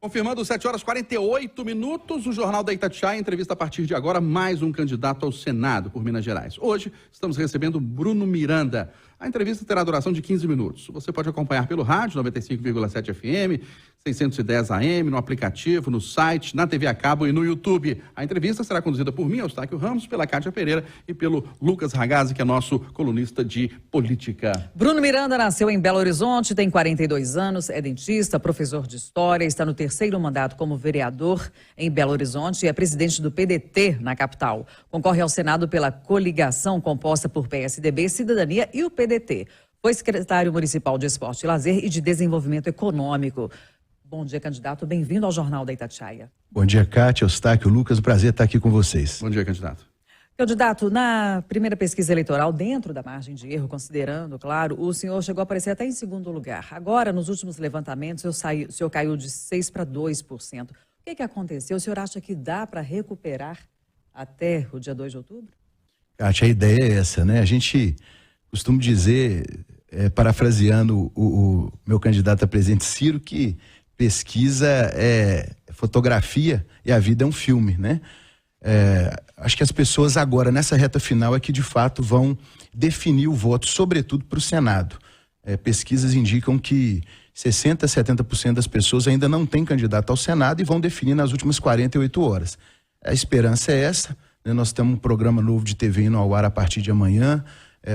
Confirmando 7h48, o Jornal da Itatiaia entrevista a partir de agora mais um candidato ao Senado por Minas Gerais. Hoje estamos recebendo Bruno Miranda. A entrevista terá duração de 15 minutos. Você pode acompanhar pelo rádio 95,7 FM, 610 AM, no aplicativo, no site, na TV a cabo e no YouTube. A entrevista será conduzida por mim, Eustáquio Ramos, pela Kátia Pereira e pelo Lucas Ragazzi, que é nosso colunista de política. Bruno Miranda nasceu em Belo Horizonte, tem 42 anos, é dentista, professor de história, está no terceiro mandato como vereador em Belo Horizonte e é presidente do PDT na capital. Concorre ao Senado pela coligação composta por PSDB, Cidadania e o PDT. Foi secretário municipal de Esporte e Lazer e de Desenvolvimento Econômico. Bom dia, candidato. Bem-vindo ao Jornal da Itatiaia. Bom dia, Kátia, Eustáquio, Lucas. Prazer estar aqui com vocês. Bom dia, candidato. Candidato, na primeira pesquisa eleitoral, dentro da margem de erro, considerando, claro, o senhor chegou a aparecer até em segundo lugar. Agora, nos últimos levantamentos, o senhor caiu de 6% para 2%. O que aconteceu? O senhor acha que dá para recuperar até o dia 2 de outubro? Kátia, a ideia é essa, né? A gente costuma dizer, parafraseando o meu candidato a presidente Ciro, que pesquisa é fotografia e a vida é um filme, né? Acho que as pessoas agora, nessa reta final, é que de fato vão definir o voto, sobretudo para o Senado. Pesquisas indicam que 60% a 70% das pessoas ainda não têm candidato ao Senado e vão definir nas últimas 48 horas. A esperança é essa, né? Nós temos um programa novo de TV indo ao ar a partir de amanhã,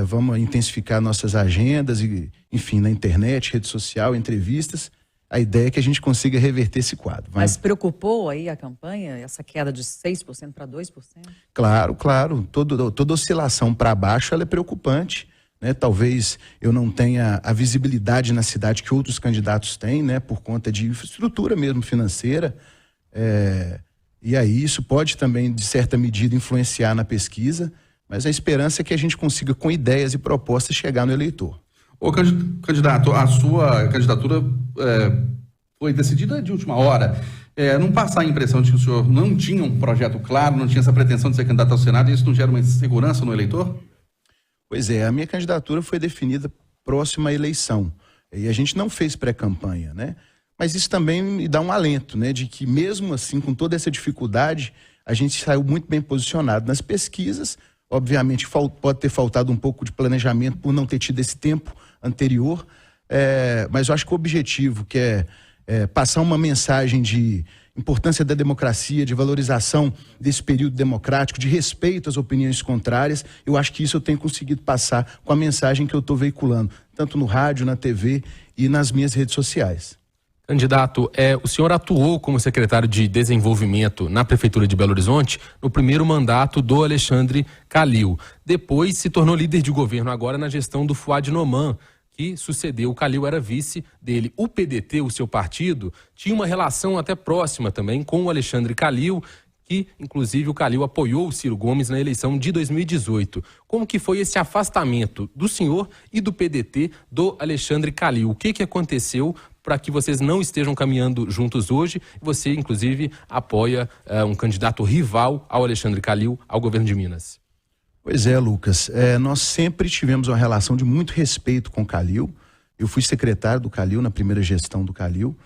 vamos intensificar nossas agendas, e, enfim, na internet, rede social, entrevistas. A ideia é que a gente consiga reverter esse quadro. Mas preocupou aí a campanha, essa queda de 6% para 2%? Claro. Toda oscilação para baixo ela é preocupante, né? Talvez eu não tenha a visibilidade na cidade que outros candidatos têm, né? Por conta de infraestrutura mesmo financeira. E aí isso pode também, de certa medida, influenciar na pesquisa, mas a esperança é que a gente consiga, com ideias e propostas, chegar no eleitor. Ô, candidato, a sua candidatura foi decidida de última hora. Não passa a impressão de que o senhor não tinha um projeto claro, não tinha essa pretensão de ser candidato ao Senado, e isso não gera uma insegurança no eleitor? Pois é, a minha candidatura foi definida próxima à eleição. E a gente não fez pré-campanha, né? Mas isso também me dá um alento, né? De que mesmo assim, com toda essa dificuldade, a gente saiu muito bem posicionado nas pesquisas. Obviamente pode ter faltado um pouco de planejamento por não ter tido esse tempo anterior, mas eu acho que o objetivo, que é passar uma mensagem de importância da democracia, de valorização desse período democrático, de respeito às opiniões contrárias, eu acho que isso eu tenho conseguido passar com a mensagem que eu estou veiculando, tanto no rádio, na TV e nas minhas redes sociais. Candidato, o senhor atuou como secretário de Desenvolvimento na Prefeitura de Belo Horizonte no primeiro mandato do Alexandre Calil. Depois se tornou líder de governo agora na gestão do Fuad Noman, que sucedeu. O Calil era vice dele. O PDT, o seu partido, tinha uma relação até próxima também com o Alexandre Calil, que inclusive o Calil apoiou o Ciro Gomes na eleição de 2018. Como que foi esse afastamento do senhor e do PDT do Alexandre Calil? O que aconteceu para que vocês não estejam caminhando juntos hoje? Você, inclusive, apoia um candidato rival ao Alexandre Calil, ao governo de Minas. Pois é, Lucas. Nós sempre tivemos uma relação de muito respeito com o Calil. Eu fui secretário do Calil na primeira gestão do Calil.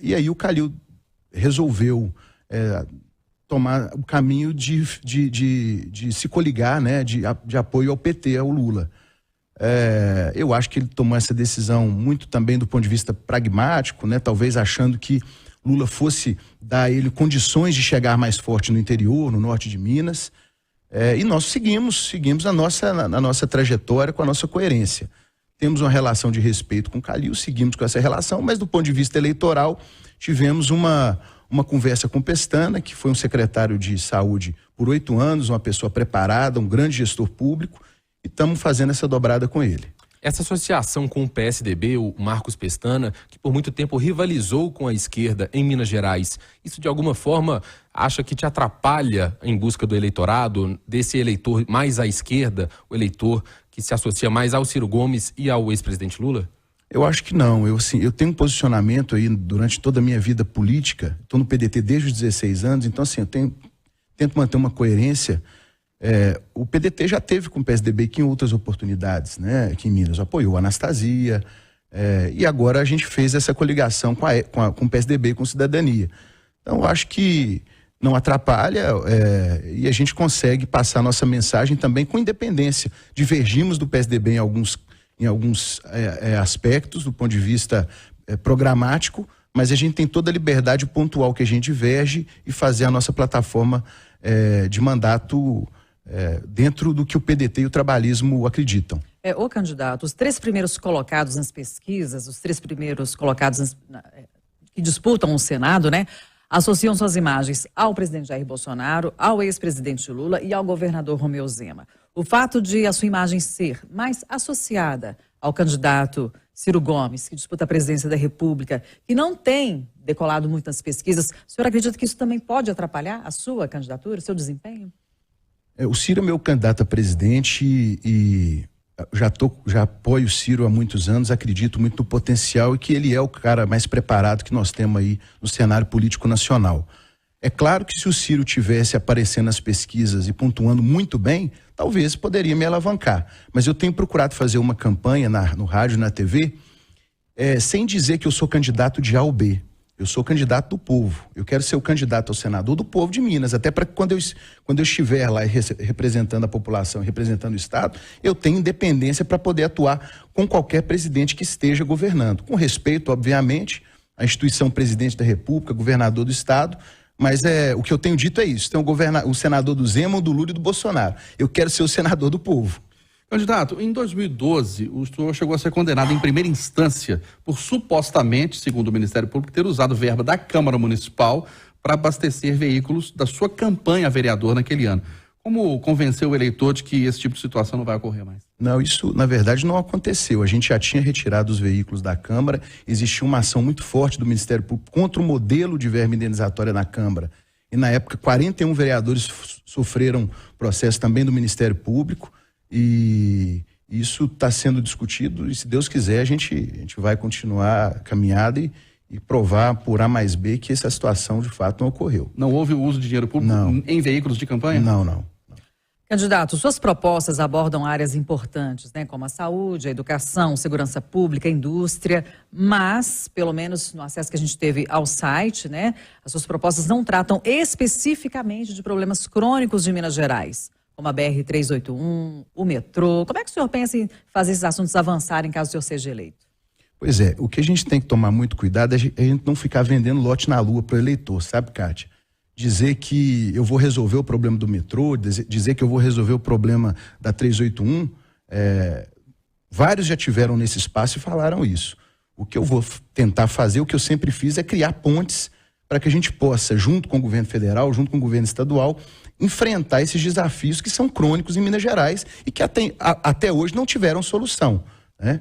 E aí o Calil resolveu tomar o caminho de se coligar, né, de apoio ao PT, ao Lula. Eu acho que ele tomou essa decisão muito também do ponto de vista pragmático, né? Talvez achando que Lula fosse dar a ele condições de chegar mais forte no interior, no norte de Minas. E nós seguimos a nossa trajetória com a nossa coerência. Temos uma relação de respeito com o Calil, seguimos com essa relação, mas do ponto de vista eleitoral tivemos uma conversa com o Pestana, que foi um secretário de saúde por 8 anos, uma pessoa preparada, um grande gestor público, e estamos fazendo essa dobrada com ele. Essa associação com o PSDB, o Marcos Pestana, que por muito tempo rivalizou com a esquerda em Minas Gerais, isso de alguma forma acha que te atrapalha em busca do eleitorado, desse eleitor mais à esquerda, o eleitor que se associa mais ao Ciro Gomes e ao ex-presidente Lula? Eu acho que não. Eu tenho um posicionamento aí durante toda a minha vida política, estou no PDT desde os 16 anos, então assim, eu tento manter uma coerência. O PDT já teve com o PSDB aqui em outras oportunidades, né? Aqui em Minas apoiou a Anastasia, E agora a gente fez essa coligação com o PSDB e com Cidadania. Então, eu acho que não atrapalha e a gente consegue passar a nossa mensagem também com independência. Divergimos do PSDB em alguns aspectos, do ponto de vista programático, mas a gente tem toda a liberdade pontual que a gente diverge e fazer a nossa plataforma de mandato dentro do que o PDT e o trabalhismo acreditam. Ô candidato, os 3 primeiros colocados nas pesquisas, os 3 primeiros colocados que disputam o Senado, né, associam suas imagens ao presidente Jair Bolsonaro, ao ex-presidente Lula e ao governador Romeu Zema. O fato de a sua imagem ser mais associada ao candidato Ciro Gomes, que disputa a presidência da República, que não tem decolado muito nas pesquisas, o senhor acredita que isso também pode atrapalhar a sua candidatura, o seu desempenho? O Ciro é meu candidato a presidente e já apoio o Ciro há muitos anos, acredito muito no potencial e que ele é o cara mais preparado que nós temos aí no cenário político nacional. É claro que se o Ciro tivesse aparecendo nas pesquisas e pontuando muito bem, talvez poderia me alavancar. Mas eu tenho procurado fazer uma campanha no rádio e na TV, sem dizer que eu sou candidato de A ou B. Eu sou candidato do povo. Eu quero ser o candidato ao senador do povo de Minas, até para que quando eu estiver lá representando a população, representando o Estado, eu tenha independência para poder atuar com qualquer presidente que esteja governando. Com respeito, obviamente, à instituição presidente da República, governador do Estado, mas o que eu tenho dito é isso. Tem o senador do Zema, do Lula e do Bolsonaro. Eu quero ser o senador do povo. Candidato, em 2012, o senhor chegou a ser condenado em primeira instância por supostamente, segundo o Ministério Público, ter usado verba da Câmara Municipal para abastecer veículos da sua campanha a vereador naquele ano. Como convencer o eleitor de que esse tipo de situação não vai ocorrer mais? Não, isso na verdade não aconteceu. A gente já tinha retirado os veículos da Câmara, existia uma ação muito forte do Ministério Público contra o modelo de verba indenizatória na Câmara. E na época 41 vereadores sofreram processo também do Ministério Público. E isso está sendo discutido e, se Deus quiser, a gente vai continuar a caminhada e provar por A mais B que essa situação de fato não ocorreu. Não houve o uso de dinheiro público em veículos de campanha? Não. Candidato, suas propostas abordam áreas importantes, né, como a saúde, a educação, segurança pública, a indústria, mas, pelo menos no acesso que a gente teve ao site, né, as suas propostas não tratam especificamente de problemas crônicos de Minas Gerais, como a BR-381, o metrô. Como é que o senhor pensa em fazer esses assuntos avançarem caso o senhor seja eleito? Pois é, o que a gente tem que tomar muito cuidado é a gente não ficar vendendo lote na lua para o eleitor, sabe, Kátia? Dizer que eu vou resolver o problema do metrô, dizer que eu vou resolver o problema da 381, vários já tiveram nesse espaço e falaram isso. O que eu vou tentar fazer, o que eu sempre fiz, é criar pontes para que a gente possa, junto com o governo federal, junto com o governo estadual, enfrentar esses desafios que são crônicos em Minas Gerais e que até hoje não tiveram solução, né?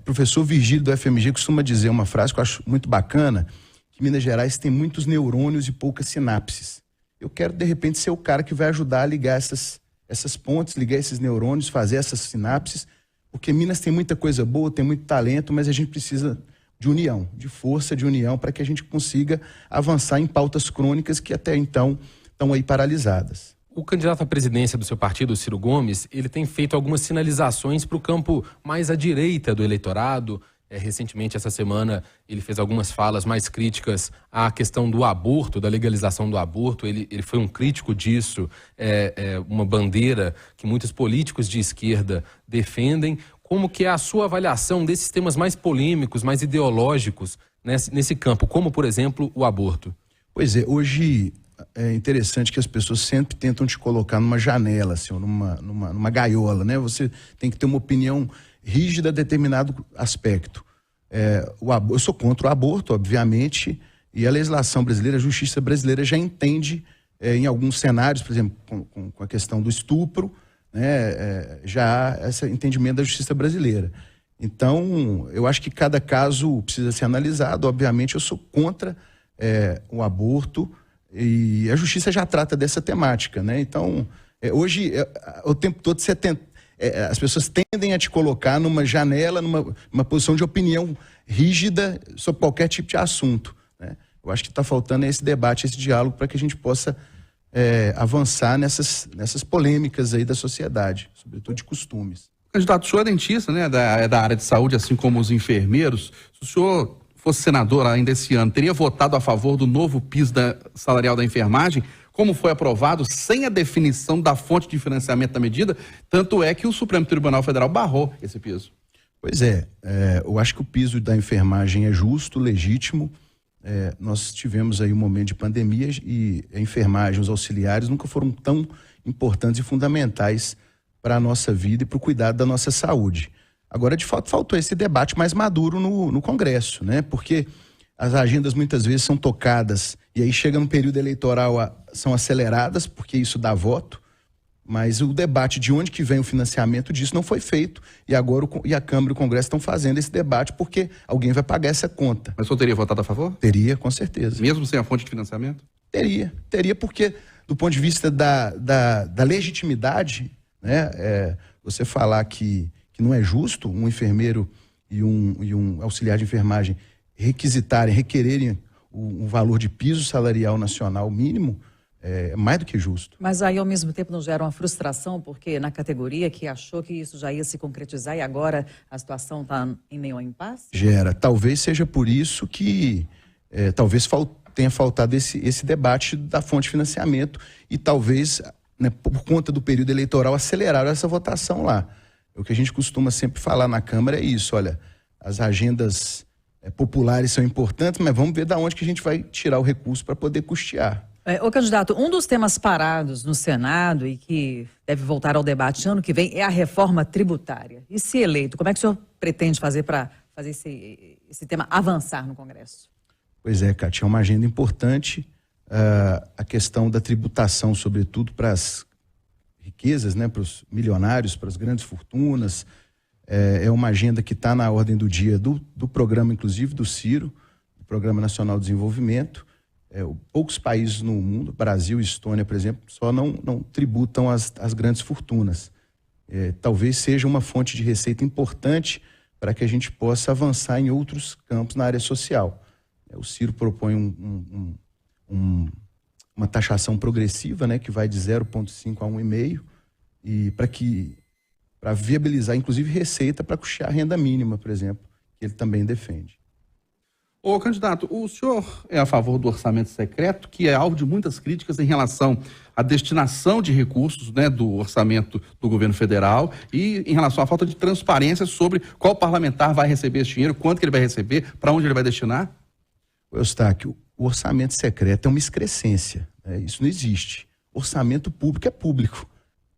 Professor Virgílio do FMG costuma dizer uma frase que eu acho muito bacana, que Minas Gerais tem muitos neurônios e poucas sinapses. Eu quero, de repente, ser o cara que vai ajudar a ligar essas pontes, ligar esses neurônios, fazer essas sinapses, porque Minas tem muita coisa boa, tem muito talento, mas a gente precisa de união, de força, de união, para que a gente consiga avançar em pautas crônicas que até então estão aí paralisadas. O candidato à presidência do seu partido, Ciro Gomes, ele tem feito algumas sinalizações para o campo mais à direita do eleitorado. Recentemente, essa semana, ele fez algumas falas mais críticas à questão do aborto, da legalização do aborto. Ele foi um crítico disso, uma bandeira que muitos políticos de esquerda defendem. Como que é a sua avaliação desses temas mais polêmicos, mais ideológicos nesse campo, como, por exemplo, o aborto? Pois é, hoje é interessante que as pessoas sempre tentam te colocar numa janela, assim, ou numa gaiola, né? Você tem que ter uma opinião rígida a determinado aspecto. Eu sou contra o aborto, obviamente, e a legislação brasileira, a justiça brasileira já entende, em alguns cenários, por exemplo, com a questão do estupro, né, já há esse entendimento da justiça brasileira. Então, eu acho que cada caso precisa ser analisado. Obviamente, eu sou contra o aborto e a justiça já trata dessa temática, né? Então, hoje, o tempo todo, as pessoas tendem a te colocar numa janela, numa posição de opinião rígida sobre qualquer tipo de assunto, né? Eu acho que está faltando esse debate, esse diálogo, para que a gente possa avançar nessas polêmicas aí da sociedade, sobretudo de costumes. Candidato, o senhor é dentista, né? É da área de saúde, assim como os enfermeiros. Se o senhor fosse senador ainda esse ano, teria votado a favor do novo piso salarial da enfermagem, como foi aprovado, sem a definição da fonte de financiamento da medida? Tanto é que o Supremo Tribunal Federal barrou esse piso. Pois é, eu acho que o piso da enfermagem é justo, legítimo. Nós tivemos aí um momento de pandemia e a enfermagem, os auxiliares nunca foram tão importantes e fundamentais para a nossa vida e para o cuidado da nossa saúde. Agora, de fato, faltou esse debate mais maduro no Congresso, né? Porque as agendas muitas vezes são tocadas e aí chega no período eleitoral, são aceleradas, porque isso dá voto, mas o debate de onde que vem o financiamento disso não foi feito e agora a Câmara e o Congresso estão fazendo esse debate porque alguém vai pagar essa conta. Mas o senhor teria votado a favor? Teria, com certeza. Mesmo sem a fonte de financiamento? Teria porque do ponto de vista da legitimidade, né, você falar que não é justo um enfermeiro e um auxiliar de enfermagem requererem um valor de piso salarial nacional mínimo, é mais do que justo. Mas aí, ao mesmo tempo, não gera uma frustração, porque na categoria que achou que isso já ia se concretizar e agora a situação está em meio ao impasse? Gera. Talvez seja por isso que talvez tenha faltado esse debate da fonte de financiamento e talvez, né, por conta do período eleitoral, aceleraram essa votação lá. O que a gente costuma sempre falar na Câmara é isso, olha, as agendas populares são importantes, mas vamos ver de onde que a gente vai tirar o recurso para poder custear. Ô candidato, um dos temas parados no Senado e que deve voltar ao debate ano que vem é a reforma tributária. E se eleito, como é que o senhor pretende fazer para fazer esse tema avançar no Congresso? Pois é, Cátia, é uma agenda importante, a questão da tributação, sobretudo para as riquezas, né, para os milionários, para as grandes fortunas. É uma agenda que está na ordem do dia do programa, inclusive do Ciro, do Programa Nacional de Desenvolvimento. Poucos países no mundo, Brasil e Estônia, por exemplo, só não tributam as grandes fortunas. Talvez seja uma fonte de receita importante para que a gente possa avançar em outros campos na área social. O Ciro propõe uma taxação progressiva, né, que vai de 0,5 a 1,5, e para viabilizar, inclusive, receita para custear a renda mínima, por exemplo, que ele também defende. Ô, candidato, o senhor é a favor do orçamento secreto, que é alvo de muitas críticas em relação à destinação de recursos, né, do orçamento do governo federal e em relação à falta de transparência sobre qual parlamentar vai receber esse dinheiro, quanto que ele vai receber, para onde ele vai destinar? Eustáquio, o orçamento secreto é uma excrescência, né? Isso não existe. Orçamento público é público.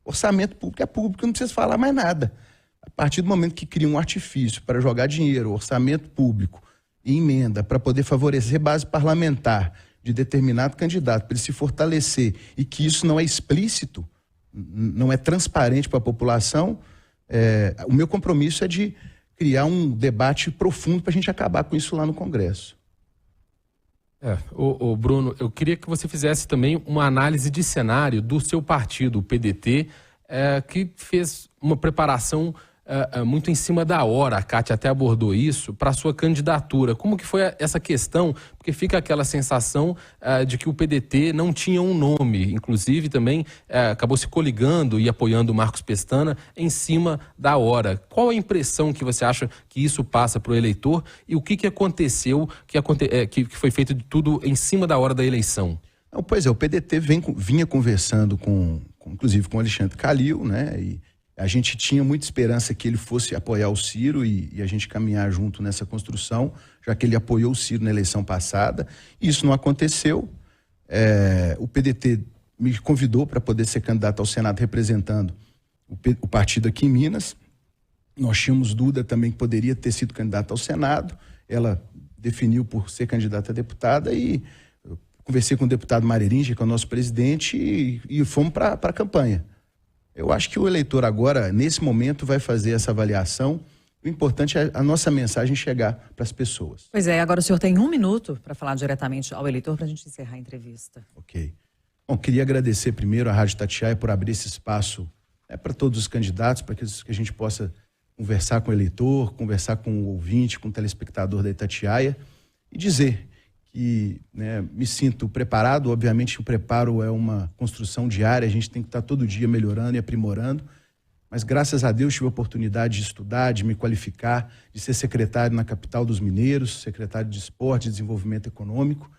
Orçamento público é público, não precisa falar mais nada. A partir do momento que cria um artifício para jogar dinheiro, orçamento público e emenda para poder favorecer base parlamentar de determinado candidato, para ele se fortalecer, e que isso não é explícito, não é transparente para a população, o meu compromisso é de criar um debate profundo para a gente acabar com isso lá no Congresso. Bruno, eu queria que você fizesse também uma análise de cenário do seu partido, o PDT, que fez uma preparação muito em cima da hora, a Cátia até abordou isso, para a sua candidatura. Como que foi essa questão? Porque fica aquela sensação de que o PDT não tinha um nome, inclusive também acabou se coligando e apoiando o Marcos Pestana em cima da hora. Qual a impressão que você acha que isso passa para o eleitor e o que aconteceu, que foi feito de tudo em cima da hora da eleição? Não, pois é, o PDT vinha conversando inclusive com o Alexandre Calil, né, e a gente tinha muita esperança que ele fosse apoiar o Ciro e a gente caminhar junto nessa construção, já que ele apoiou o Ciro na eleição passada. Isso não aconteceu. O PDT me convidou para poder ser candidato ao Senado representando o partido aqui em Minas. Nós tínhamos Duda também que poderia ter sido candidata ao Senado. Ela definiu por ser candidata a deputada e eu conversei com o deputado Mareringe, que é o nosso presidente, e fomos para a campanha. Eu acho que o eleitor agora, nesse momento, vai fazer essa avaliação. O importante é a nossa mensagem chegar para as pessoas. Pois é, agora o senhor tem 1 minuto para falar diretamente ao eleitor para a gente encerrar a entrevista. Ok. Bom, queria agradecer primeiro à Rádio Itatiaia por abrir esse espaço para todos os candidatos, para que a gente possa conversar com o eleitor, conversar com o ouvinte, com o telespectador da Itatiaia e dizer que, né, me sinto preparado. Obviamente o preparo é uma construção diária, a gente tem que estar todo dia melhorando e aprimorando, mas graças a Deus tive a oportunidade de estudar, de me qualificar, de ser secretário na capital dos mineiros, secretário de Esporte e Desenvolvimento Econômico.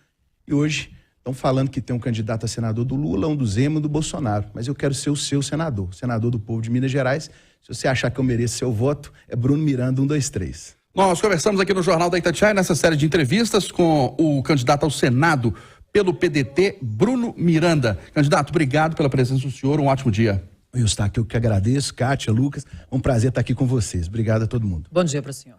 E hoje estão falando que tem um candidato a senador do Lula, um do Zema e um do Bolsonaro. Mas eu quero ser o seu senador, senador do povo de Minas Gerais. Se você achar que eu mereço seu voto, é Bruno Miranda, 123. Nós conversamos aqui no Jornal da Itatiaia, nessa série de entrevistas, com o candidato ao Senado pelo PDT, Bruno Miranda. Candidato, obrigado pela presença do senhor, um ótimo dia. Eu que agradeço, Kátia, Lucas, um prazer estar aqui com vocês. Obrigado a todo mundo. Bom dia para o senhor.